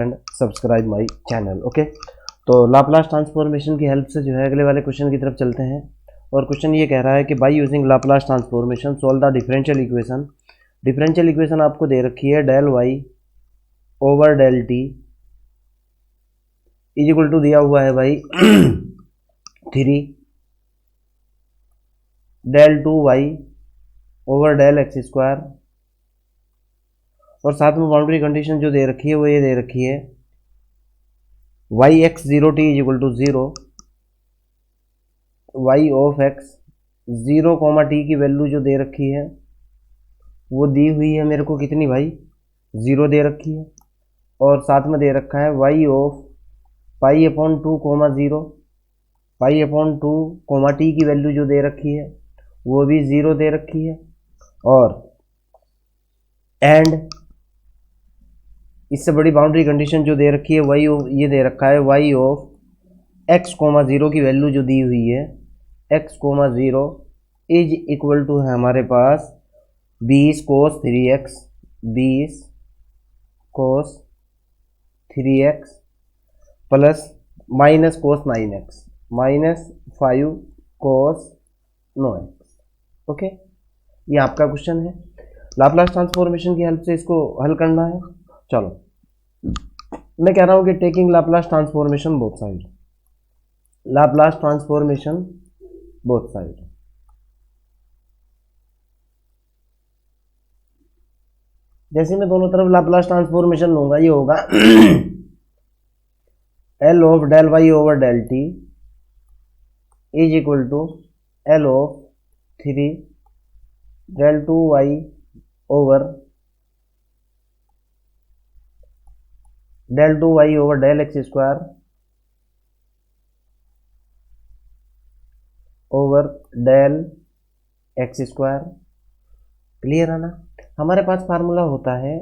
And subscribe my channel. Okay, तो Laplace transformation की help से जो है अगले वाले क्वेश्चन की तरफ चलते हैं। और क्वेश्चन ये कह रहा है कि by using Laplace transformation solve the differential equation. Differential equation आपको दे रखी है del y over del t is equal to दिया हुआ है भाई 3 del 2y over del x square, और साथ में बाउंड्री कंडीशन जो दे रखी है वो ये दे रखी है y x zero t is equal to zero, y of x zero comma t की वैल्यू जो दे रखी है वो दी हुई है मेरे को कितनी भाई, जीरो दे रखी है। और साथ में दे रखा है y of pi upon two comma zero, pi upon two comma t की वैल्यू जो दे रखी है वो भी जीरो दे रखी है। और एंड इससे बड़ी बाउंड्री कंडीशन जो दे रखी है वाई ये दे रखा है y of x comma zero की वैल्यू जो दी हुई है x comma zero is equal to है हमारे पास 20 cos 3x, 20 cos 3x plus minus cos 9x minus 5 cos 9x। Okay, ये आपका क्वेश्चन है। लाप्लास ट्रांसफॉर्मेशन की हेल्प से इसको हल करना है। चलो, मैं कह रहा हूं कि taking Laplace transformation both side, Laplace transformation both side. जैसे मैं दोनों तरफ लाप्लास ट्रांसफॉर्मेशन लूंगा ये होगा L of del y over del t is equal to L of 3 del 2y over del 2y over del x square over del x square. Clear है ना? हमारे पास फार्मूला होता है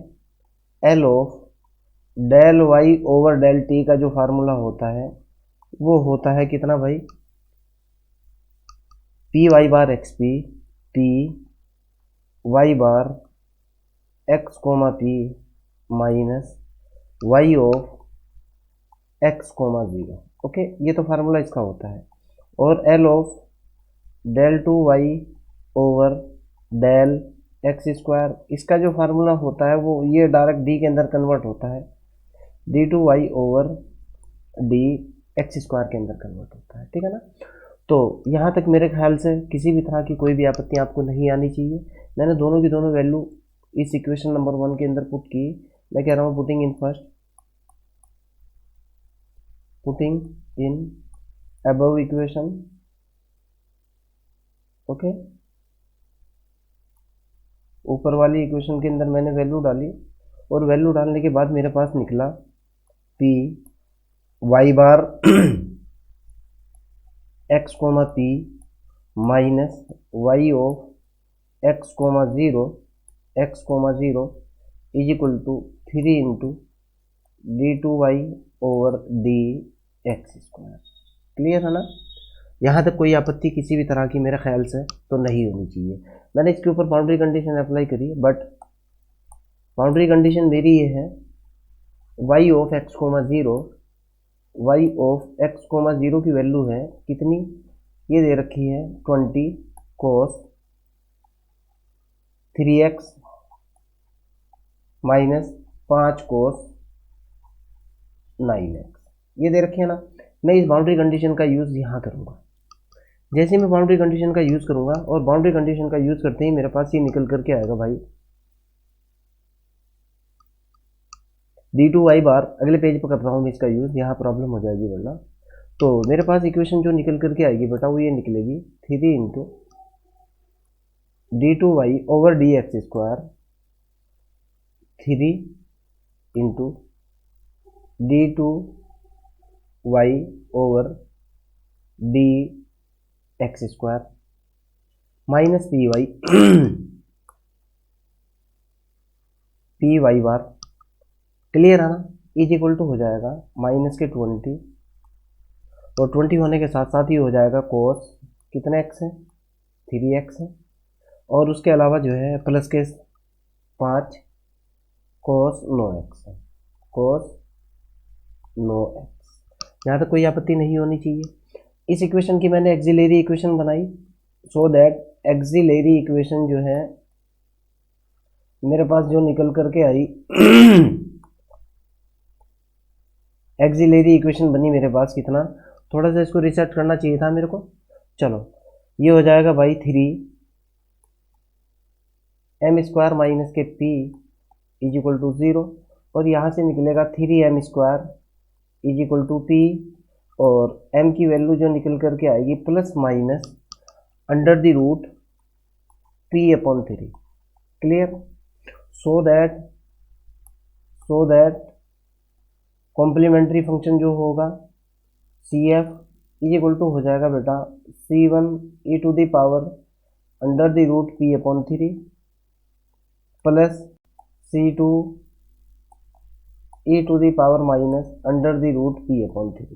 L of del y over del t का जो formula होता है वो होता है कितना भाई, p y bar x p, p y bar x comma p minus y of x comma zero. Okay, ये तो फार्मूला इसका होता है। और L of del 2y over del x square, इसका जो फार्मूला होता है वो ये डायरेक्ट डी के अंदर कन्वर्ट होता है, d2y over d x square के अंदर कन्वर्ट होता है। ठीक है ना? तो यहाँ तक मेरे ख्याल से किसी भी तरह की कोई भी आपत्ति आपको नहीं आनी चाहिए। मैंने दोनों की दोनों वैल्यू इस इक्वेशन नंबर 1 के अंदर पुट की। मैं कह रहा हूँ putting in first, putting in above equation. Okay, ऊपर वाली इक्वेशन के अंदर मैंने वैल्यू डाली और वैल्यू डालने के बाद मेरे पास निकला p y bar x comma p minus y of x comma zero is equal to 3 into d2y over d x square. Clear है ना? यहाँ तक कोई आपत्ति किसी भी तरह की मेरे ख्याल से तो नहीं होनी चाहिए। मैंने इसके ऊपर बाउंड्री कंडीशन अप्लाई करी, बट बाउंड्री कंडीशन मेरी ये है y of x comma zero, y of x comma zero की वैल्यू है कितनी, ये दे रखी है 20 cos 3x minus 5 cos 9x, ये दे रखी है ना। मैं इस बाउंड्री कंडीशन का यूज़ यहाँ करूँगा। जैसे मैं बाउंड्री कंडीशन का यूज़ करूँगा और बाउंड्री कंडीशन का यूज़ करते ही मेरे पास ये निकल करके आएगा भाई d2y बार। अगले पेज पर कर रहा हूँ मैं इसका यूज़, यहाँ प्रॉब्लम हो जाएगी वरना। तो मेरे पास इक्वेशन जो निकल करके आएगी बेटा वो ये निकलेगी 3 into d2y over d x square, 3 into d2y over d x square minus p y p y bar. Clear है ना? इज इक्वल टू हो जाएगा माइनस के 20 और 20 होने के साथ साथ ही हो जाएगा कोस कितने एक्स है, 3x है, और उसके अलावा जो है प्लस के 5 कोस 9x है, कोस नो एक्स। यहाँ तक कोई आपत्ति नहीं होनी चाहिए। इस इक्वेशन की मैंने एक्सिलरी इक्वेशन बनाई, सो दैट एक्सिलरी इक्वेशन जो है मेरे पास जो निकल करके आई एक्सिलरी इक्वेशन बनी मेरे पास कितना, थोड़ा सा इसको रिसर्च करना चाहिए था मेरे को। चलो ये हो जाएगा बाई 3m² माइनस के p इज इक्वल टू 0, और यहाँ से निकलेगा 3m² is equal to p, और m की वैल्यू जो निकल करके आएगी plus minus under the root p/3। Clear? So that complementary function जो होगा CF इज इक्वल टू हो जाएगा बेटा C1 e to the power under the root p/3 plus C2 e to the power minus under the root p/3।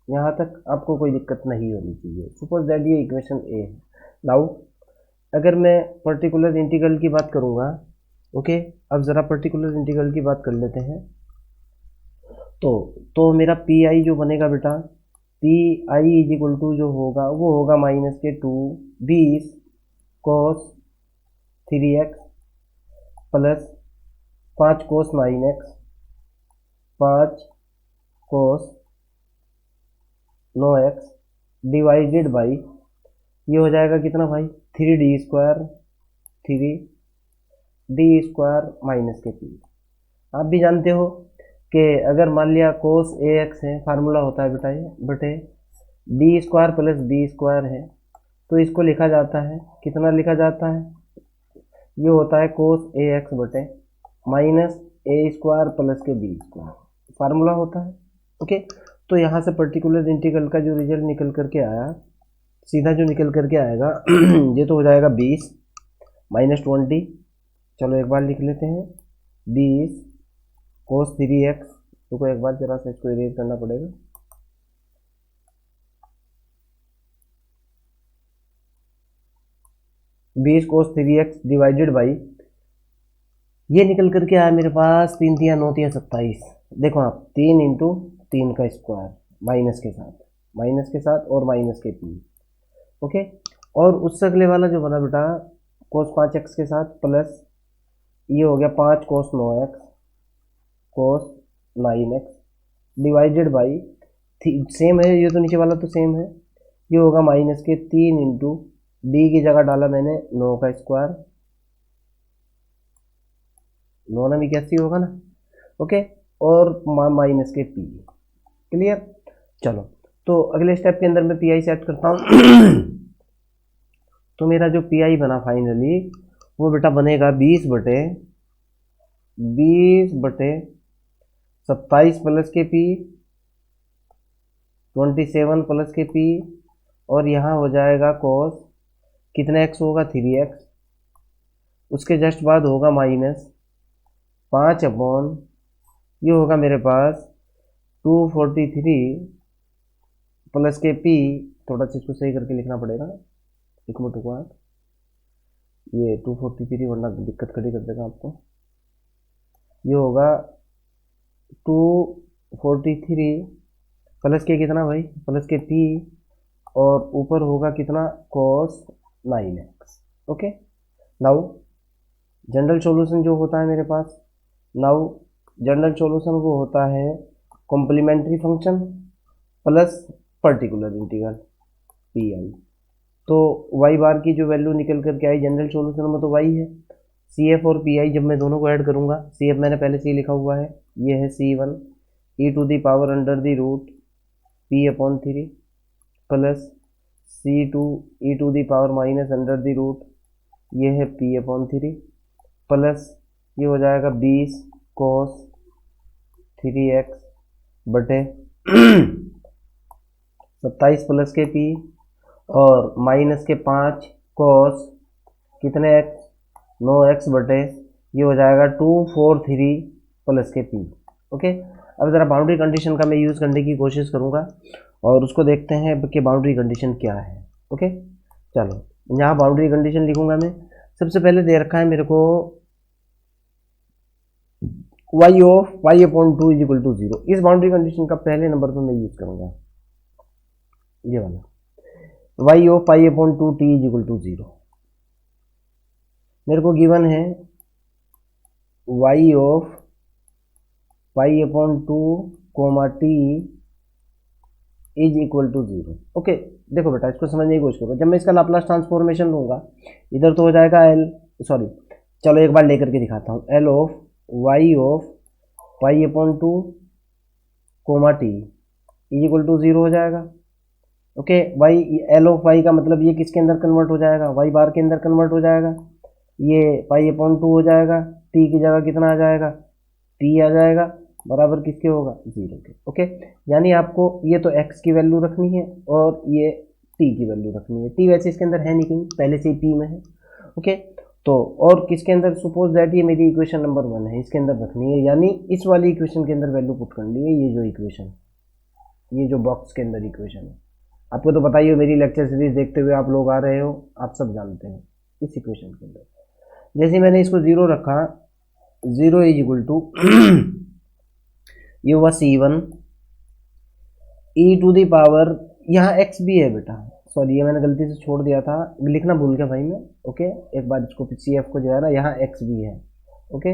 यहाँ तक आपको कोई दिक्कत नहीं होनी चाहिए। सपोज दैट ये इक्वेशन ए है। नाउ अगर मैं पर्टिकुलर इंटीग्रल की बात करूँगा, ओके, अब ज़रा पर्टिकुलर इंटीग्रल की बात कर लेते हैं। तो मेरा पी आई जो बनेगा बेटा, P I is equal to जो होगा वो होगा माइनस के 2 cos 3x plus 5 cos 9x 5 cos 9x divided by ये हो जाएगा कितना भाई 3d² माइनस के पी। आप भी जानते हो कि अगर मान लिया cos ax है, फार्मूला होता है बेटा ये बटे d² प्लस b² है, तो इसको लिखा जाता है, कितना लिखा जाता है, ये होता है cos ax बटे माइनस a² प्लस के b², फार्मूला होता है। ओके, तो यहाँ से पर्टिकुलर इंटीग्रल का जो रिजल्ट निकल करके आया, सीधा जो निकल करके आएगा ये तो हो जाएगा 20 माइनस 20। चलो एक बार लिख लेते हैं 20 cos 3x, तो एक बार जरा सा इसको इरेज करना पड़ेगा। बीस cos 3x डिवाइडेड बाई ये निकल करके आया मेरे पास 3 3 9 3 27। देखो आप 3 इंटू 3 का स्क्वायर माइनस के साथ और माइनस के पी। ओके, और उससे अगले वाला जो बना बेटा cos 5x के साथ प्लस ये हो गया 5 cos 9x cos 9x divided by same है, ये तो नीचे वाला तो सेम है, ये होगा माइनस के 3 इंटू डी की जगह डाला मैंने 9 का स्क्वायर, 9 ना भी कैसी होगा ना। ओके, और माइनस के पी। क्लियर? चलो तो अगले स्टेप के अंदर मैं पी आई सेट करता हूँ तो मेरा जो पी आई बना फाइनली वो बेटा बनेगा 20 बटे 27 प्लस के पी 27 प्लस के पी, और यहाँ हो जाएगा cos कितने x होगा 3x, उसके जस्ट बाद होगा माइनस 5 अपॉन ये होगा मेरे पास 243 प्लस के पी। थोड़ा सा इसको सही करके लिखना पड़ेगा, एक मिनट को आप, ये 243 वरना दिक्कत खड़ी कर देगा आपको। ये होगा 243 प्लस के कितना भाई, प्लस के पी, और ऊपर होगा कितना cos 9x। Okay, now general solution जो होता है मेरे पास, नाउ जनरल सॉल्यूशन वो होता है complementary function plus particular integral P I. तो वाई बार की जो वैल्यू निकल करके आई जनरल सॉल्यूशन में तो वाई है, सी एफ और पी आई जब मैं दोनों को ऐड करूँगा, सी एफ मैंने पहले से ही लिखा हुआ है, ये है C1 e to the power under the root p/3 plus C2 e to the power minus under the root ये है p/3 प्लस ये हो जाएगा 20 cos 3x बटे 27 प्लस के p और माइनस के 5 cos कितने x 9x बटे ये हो जाएगा 243 प्लस के p। ओके, अब ज़रा बाउंड्री कंडीशन का मैं यूज़ करने की कोशिश करूँगा और उसको देखते हैं कि बाउंड्री कंडीशन क्या है। ओके, चलो यहाँ बाउंड्री कंडीशन लिखूँगा मैं। सबसे पहले दे रखा है मेरे को y of pi upon two is equal to zero. इस बाउंड्री कंडीशन का पहले नंबर पर मैं यूज करूंगा, ये वाला y of pi upon two t is equal to zero. मेरे को गिवन है y of pi upon two comma t is equal to zero. Okay, देखो बेटा इसको समझने की कोशिश करो। जब मैं इसका लाप्लास ट्रांसफॉर्मेशन लूंगा, इधर तो हो जाएगा एल, सॉरी चलो एक बार लेकर के दिखाता हूँ, L of y of pi upon two comma t is equal to zero हो जाएगा। Okay, y L of y का मतलब ये किसके अंदर कन्वर्ट हो जाएगा, वाई बार के अंदर कन्वर्ट हो जाएगा, ये पाई अपॉन टू हो जाएगा, टी की जगह कितना आ जाएगा, टी आ जाएगा, बराबर किसके होगा, जीरो के। ओके, यानी आपको ये तो एक्स की वैल्यू रखनी है और ये टी की वैल्यू रखनी है। टी वैसे इसके अंदर है नहीं कहीं, पहले से ही पी में है। ओके, तो और किसके अंदर, सपोज दैट ये मेरी इक्वेशन नंबर 1 है, इसके अंदर रखनी है, यानी इस वाली इक्वेशन के अंदर वैल्यू पुट करनी है। ये जो इक्वेशन, ये जो बॉक्स के अंदर इक्वेशन है, आपको तो पता ही हो, मेरी लेक्चर सीरीज देखते हुए आप लोग आ रहे हो, आप सब जानते हैं। इस इक्वेशन के अंदर जैसे मैंने इसको जीरो रखा, जीरो इज इक्वल टू ये हुआ C1 e to the power, यहाँ x भी है बेटा, सॉरी ये मैंने गलती से छोड़ दिया था, लिखना भूल गया भाई मैं। ओके, एक बार इसको CF को जो है ना, यहाँ x भी है। ओके,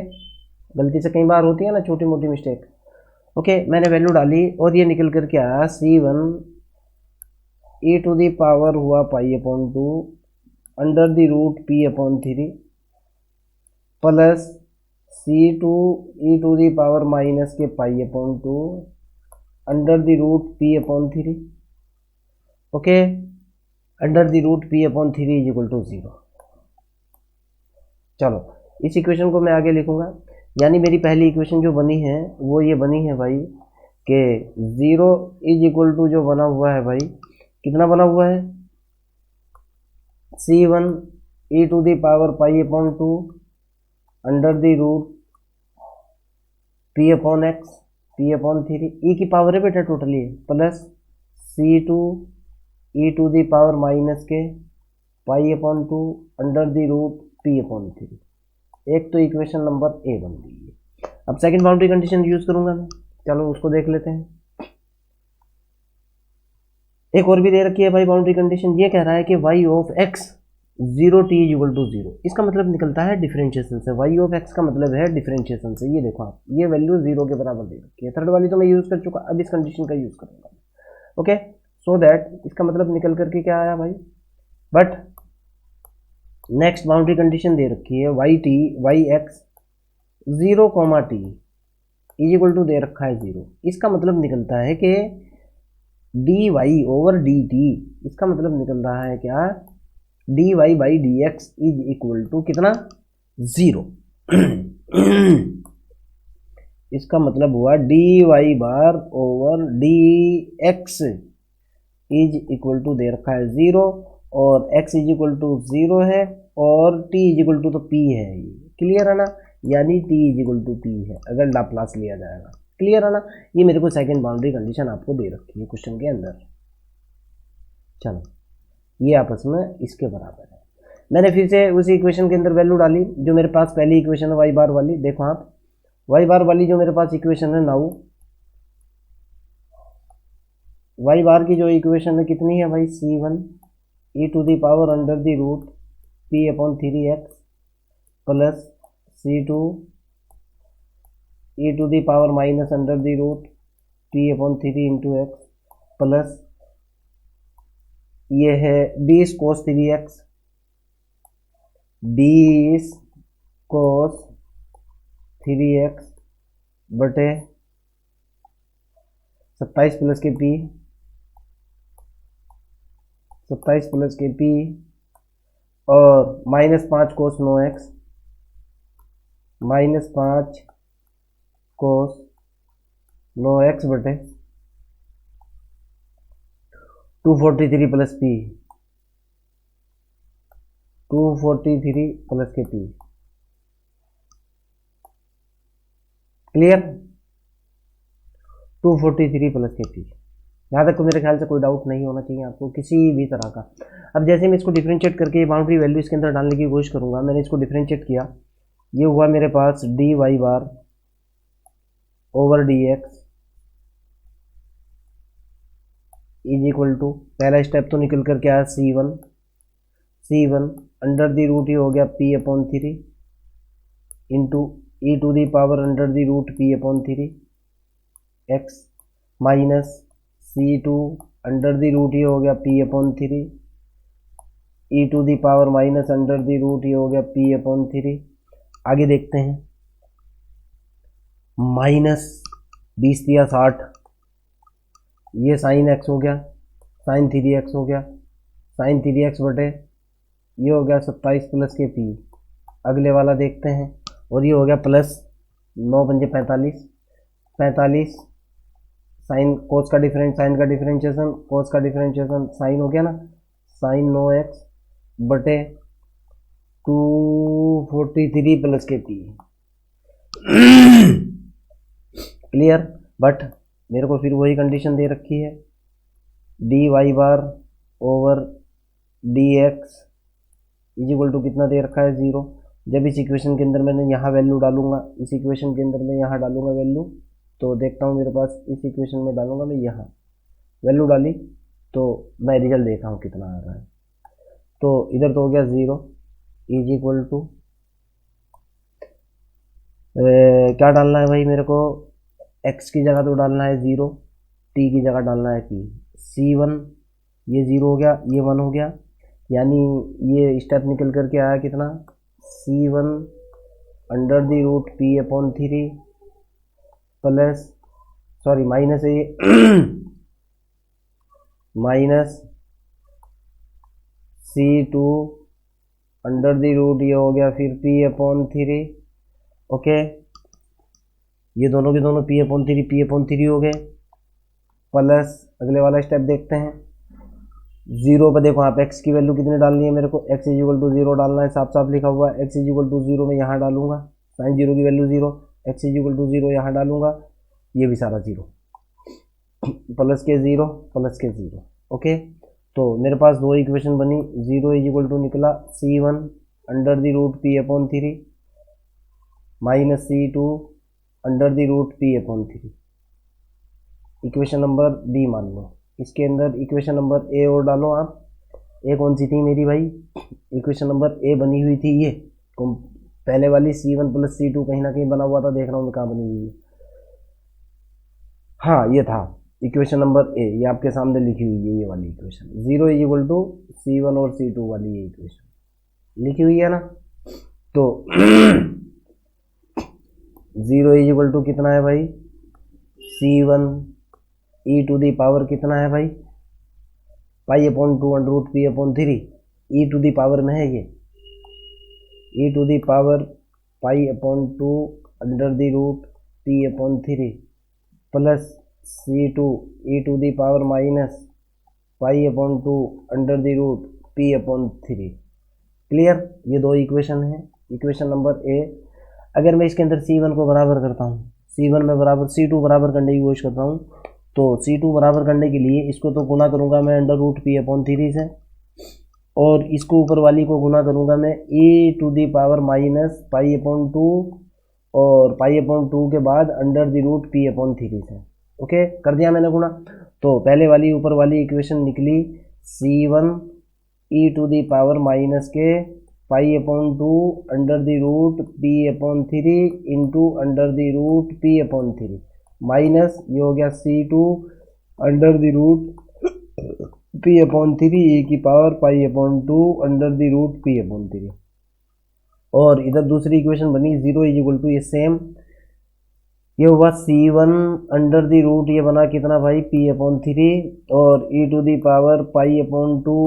गलती से कई बार होती है ना छोटी मोटी मिस्टेक। ओके, मैंने वैल्यू डाली और ये निकल करके आया C1 e to the power हुआ pi upon two under the root p upon three plus C2 e to the power minus k pi upon two under the root p upon three. Okay, under the root p upon three is equal to zero. चलो इस equation को मैं आगे लिखूंगा, यानी मेरी पहली equation जो बनी है वो ये बनी है भाई कि जीरो इज इक्वल टू जो बना हुआ है भाई, कितना बना हुआ है, C1 e to the power pi upon two under the root p upon x, p upon three, e की पावर है बेटा totally, plus C2 e to the power minus k pi upon two under the root p upon three. एक तो equation number A बन गई है। अब second boundary condition use करूंगा मैं, चलो उसको देख लेते हैं। एक और भी दे रखी है भाई बाउंड्री कंडीशन, ये कह रहा है कि y of x zero t is equal to zero. इसका मतलब निकलता है डिफरेंशिएशन से, y ऑफ x का मतलब है डिफरेंशिएशन से। ये देखो आप, ये वैल्यू जीरो के बराबर दे रखी है, थर्ड वाली तो मैं यूज कर चुका, अब इस कंडीशन का यूज करूंगा। ओके, सो दैट इसका मतलब निकल करके क्या आया भाई, बट नेक्स्ट बाउंड्री कंडीशन दे रखी है y x zero comma t is equal to दे रखा है जीरो। इसका मतलब निकलता है कि d y over d t, इसका मतलब निकल रहा है क्या, d y by d x is equal to कितना, जीरो। इसका मतलब हुआ d y bar over d x is equal to दे रखा है जीरो, और x is equal to zero है, और t इज इक्वल टू तो p है, क्लियर है ना, यानी t is equal to p है अगर लाप्लास लिया जाएगा, क्लियर है ना। ये मेरे को सेकंड बाउंड्री कंडीशन आपको दे रखी है क्वेश्चन के अंदर। चलो ये आपस में इसके बराबर है। मैंने फिर से उसी इक्वेशन के अंदर वैल्यू डाली जो मेरे पास पहली इक्वेशन है वाई बार वाली। देखो आप, वाई बार वाली जो मेरे पास इक्वेशन है नाउ, वाई बार की जो इक्वेशन है कितनी है भाई, C1 e to the power under the root p upon three x plus C2 e to the power minus under the root p upon three into x plus ये है b cos three x, b cos three x बटे 27 plus k p, 27 plus k p और minus 5 cos 9x, minus 5 cos 9x बटे 243 plus p, 243 plus k p, clear, 243 plus k p। यहाँ तक तो मेरे ख्याल से कोई डाउट नहीं होना चाहिए आपको किसी भी तरह का। अब जैसे मैं इसको डिफरेंशिएट करके बाउंड्री वैल्यू इसके अंदर डालने की कोशिश करूंगा, मैंने इसको डिफरेंशिएट किया, ये हुआ मेरे पास d y bar over d x is equal to, पहला स्टेप तो निकल कर क्या है C1 अंडर दी रूट ही हो गया P/3 into e to the power under the root P/3 x minus C2 under the root ही हो गया P/3 e to the power minus under the root ही हो गया P/3। आगे देखते हैं, माइनस 20 या 60, ये साइन एक्स हो गया, साइन 3x हो गया, साइन 3x बटे ये हो गया 27 प्लस के P। अगले वाला देखते हैं, और ये हो गया प्लस 9 पंजे 45 साइन कोस का डिफरेंस, साइन का डिफरेंशिएशन, कोस का डिफरेंशिएशन साइन हो गया ना, साइन 9x बटे 243 plus k P। Clear. But मेरे को फिर वही कंडीशन दे रखी है, d y bar over d x is equal to कितना दे रखा है 0। जब इस इक्वेशन के अंदर मैंने यहाँ वैल्यू डालूंगा, इस इक्वेशन के अंदर मैं यहाँ डालूंगा वैल्यू, तो देखता हूँ मेरे पास इस इक्वेशन में डालूंगा मैं यहाँ वैल्यू डाली, तो मैं रिजल्ट देखता हूँ कितना आ रहा है। तो इधर तो हो गया 0 इज इक्वल टू क्या डालना है भाई मेरे को, x की जगह तो डालना है 0, t की जगह डालना है p। C1 ये 0 हो गया, ये 1 हो गया, यानी ये स्टेप निकल करके आया कितना, C1 under the root P/3 plus sorry minus है ये minus C2 under the root ये हो गया फिर P/3। ओके, ये दोनों के दोनों P/3 हो गए, प्लस अगले वाला स्टेप देखते हैं, 0 पर देखो, यहाँ पे x की वैल्यू कितनी डालनी है मेरे को, x इज इक्वल टू 0 डालना है, साफ साफ लिखा हुआ है, x इज इक्वल टू 0 में यहाँ डालूंगा, साइन 0 की value 0, x is equal to 0 यहाँ डालूंगा, ये भी सारा 0 प्लस के 0 प्लस के 0। ओके, तो मेरे पास दो इक्वेशन बनी, 0 इज इक्वल टू निकला C1 under the root P/3 minus C2 under the root P/3। Equation number b मान लो, इसके अंदर इक्वेशन नंबर ए और डालो आप। ए कौन सी थी मेरी भाई, इक्वेशन नंबर ए बनी हुई थी ये, पहले वाली C1 प्लस C2 कहीं ना कहीं बना हुआ था, देख रहा हूँ मैं कहाँ बनी हुई है, हाँ ये था इक्वेशन नंबर ए, ये आपके सामने लिखी हुई है ये वाली equation, 0 is equal to C1 और C2 वाली ये इक्वेशन लिखी हुई है ना। तो 0 इज इक्वल टू कितना है भाई, C1 e to the power कितना है भाई, π/2 under root P/3, e to the power में है ये, e to the power π/2 under the root P/3 plus C2 e to the power minus π/2 under the root P/3। Clear, ये दो equation है, equation number A. अगर मैं इसके अंदर C1 को बराबर करता हूँ, C1 में बराबर C2 बराबर करने की कोशिश करता हूँ, तो C2 बराबर करने के लिए इसको तो गुना करूँगा मैं अंडर रूट P/3 से, और इसको ऊपर वाली को गुना करूँगा मैं ई टू दी पावर माइनस π/2 और π/2 के बाद अंडर दी रूट P/3 से। ओके, कर दिया मैंने गुना, तो पहले वाली ऊपर वाली इक्वेशन निकली C1 e to the power minus k π/2 under the root P/3 into under the root P/3 minus ये हो गया C2 under the root P/3 e की power π/2 under the root P/3। और इधर दूसरी इक्वेशन बनी 0 इज इक्वल टू, ये same ये हुआ C1 अंडर दी रूट, ये बना कितना भाई P/3 और e to the power π/2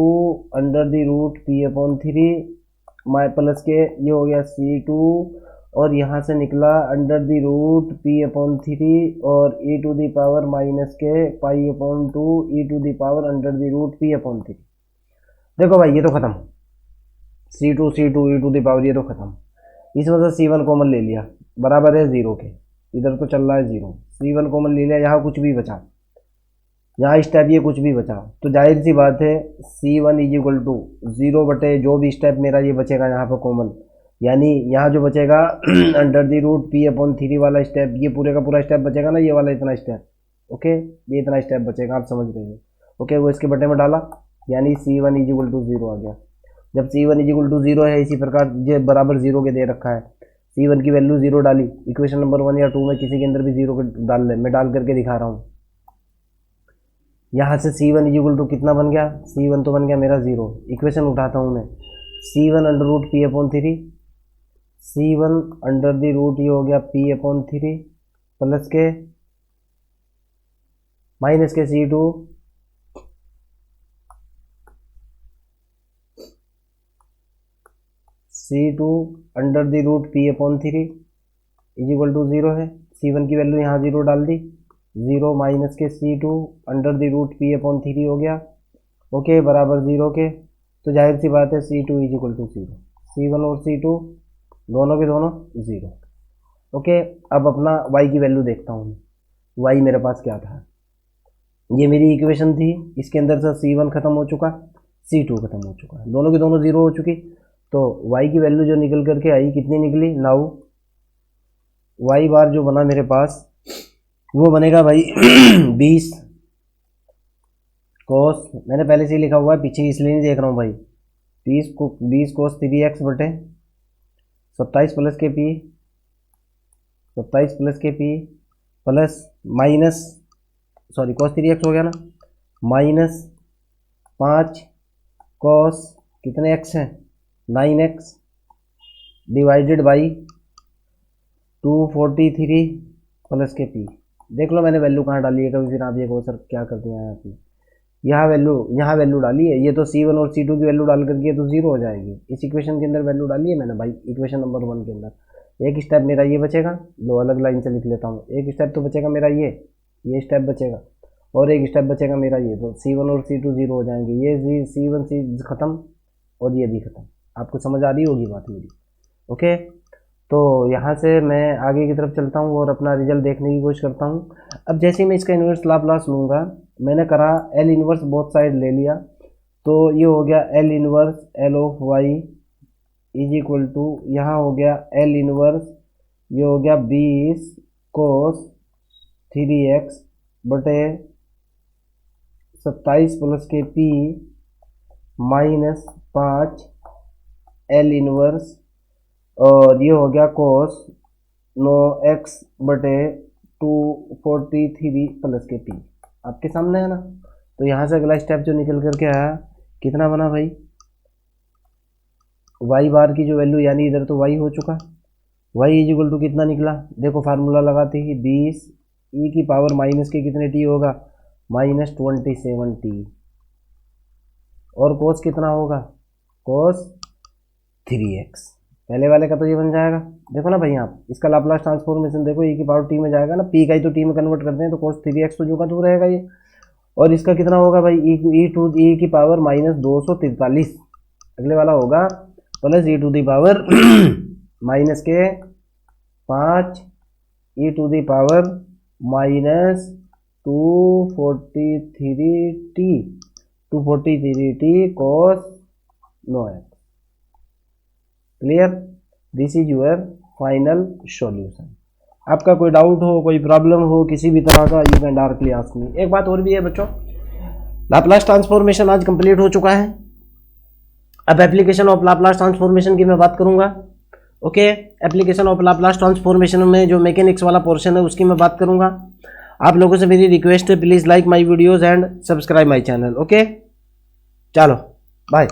under the root P/3 plus k ये हो गया C2 और यहाँ से निकला अंडर दी रूट P/3 और e to the power minus k π/2 e to the power under the root P/3। देखो भाई ये तो खत्म, C2 e to the power ये तो खत्म, इसमें से C1 कॉमन ले लिया, बराबर है 0 के, इधर तो चल रहा है 0, C1 कॉमन ले लिया, यहाँ कुछ भी बचा, यहाँ स्टेप ये कुछ भी बचा, तो जाहिर सी बात है C1 इज इक्वल टू 0 बटे जो भी स्टेप मेरा ये बचेगा यहाँ पर कॉमन, यानी यहाँ जो बचेगा under the root p upon three वाला स्टेप, ये पूरे का पूरा स्टेप बचेगा ना, ये वाला इतना स्टेप। ओके, ये इतना स्टेप बचेगा, आप समझ रहे हो। ओके, वो इसके बटे में डाला, यानी C1 इज इक्वल टू 0 आ गया। जब C1 इज इक्वल टू 0 है, इसी प्रकार ये बराबर 0 के दे रखा है, C1 की वैल्यू 0 डाली, इक्वेशन नंबर 1 या 2 में किसी के अंदर भी 0 डाल ले, मैं डाल करके दिखा रहा हूँ। यहाँ से C1 इज इक्वल टू कितना बन गया, C1 तो बन गया मेरा 0। इक्वेशन उठाता हूँ मैं, C1 under root p upon three, C1 under the root ये हो गया P upon three plus k minus k C2 under the root P upon three is equal to 0 है। C1 की वैल्यू यहाँ 0 डाल दी, 0 minus k C2 under the root P upon three हो गया। Okay, बराबर 0 के, तो जाहिर सी बात है C2 is equal to 0। C1 और C2 दोनों के दोनों 0। ओके, अब अपना y की वैल्यू देखता हूँ। y मेरे पास क्या था, ये मेरी इक्वेशन थी, इसके अंदर से C1 खत्म हो चुका, C2 खत्म हो चुका, दोनों के दोनों 0 हो चुकी। तो y की वैल्यू जो निकल करके आई कितनी निकली, नाउ y बार जो बना मेरे पास वो बनेगा भाई 20 कोस, मैंने पहले से ही लिखा हुआ है, पीछे इसलिए नहीं देख रहा हूँ भाई, 20 कोस 3x बटे 27 प्लस के पी, 27 प्लस के पी प्लस माइनस, सॉरी कोस 3x हो गया ना, माइनस 5 कोस कितने x हैं, 9x डिवाइडेड बाई 243 प्लस के पी। देख लो मैंने वैल्यू कहाँ डाली है, कभी फिर आप ये कहो सर क्या कर दिया है आपने, यहाँ वैल्यू डाली है, ये तो C1 और C2 की वैल्यू डाल करके तो 0 हो जाएगी। इस इक्वेशन के अंदर वैल्यू डाली है मैंने भाई, इक्वेशन नंबर 1 के अंदर। एक स्टेप मेरा ये बचेगा, दो अलग लाइन से लिख लेता हूँ, एक स्टेप तो बचेगा मेरा ये स्टेप बचेगा, और एक स्टेप बचेगा मेरा ये, तो C1 और C2 0 हो जाएंगे, ये C1 खत्म और ये भी खत्म। आपको समझ आ रही होगी बात मेरी। ओके, तो यहाँ से मैं आगे की तरफ चलता हूँ और अपना रिजल्ट देखने की कोशिश करता हूँ। अब जैसे ही मैं इसका इन्वर्स लाप्लास लूँगा, मैंने करा L इन्वर्स बोथ साइड ले लिया, तो ये हो गया L inverse L of y is equal to, यहाँ हो गया L इन्वर्स, ये हो गया 20 कोस 3x बटे 27 plus k p minus 5 L inverse, और ये हो गया कोस 9x बटे 243 प्लस के पी, आपके सामने है ना। तो यहाँ से अगला स्टेप जो निकल करके आया, कितना बना भाई, y बार की जो वैल्यू, यानी इधर तो y हो चुका, y इज इक्वल टू कितना निकला, देखो फार्मूला लगाते ही 20 e की पावर माइनस के कितने t होगा, माइनस 27t, और कोस कितना होगा, कोस 3x, पहले वाले का तो ये बन जाएगा। देखो ना भाई, आप इसका लाप्लास ट्रांसफॉर्मेशन देखो, e की पावर t में जाएगा ना, p का ही तो t में कन्वर्ट करते हैं, तो cos 3x तो जो का तो रहेगा ये, और इसका कितना होगा भाई, e की पावर माइनस 243, अगले वाला होगा plus e to the power minus k 5 e to the power minus 243t cos 9x। Clear, this is your final solution. आपका कोई डाउट हो, कोई प्रॉब्लम हो किसी भी तरह का, you can directly ask me. एक बात और भी है बच्चों, लाप्लास ट्रांसफॉर्मेशन आज कंप्लीट हो चुका है, अब एप्लीकेशन ऑफ लाप्लास ट्रांसफॉर्मेशन की मैं बात करूंगा। Okay, application of Laplace transformation में जो मैकेनिक्स वाला पोर्शन है उसकी मैं बात करूंगा। आप लोगों से मेरी रिक्वेस्ट है, please like my videos and subscribe my channel. Okay, चलो bye.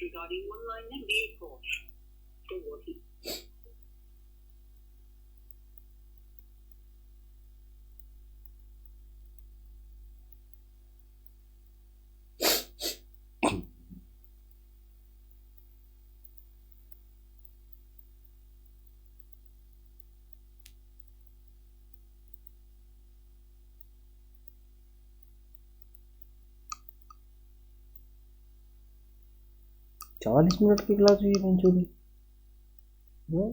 regarding one-line MBA course. So what is चालीस मिनट की क्लास हुई है।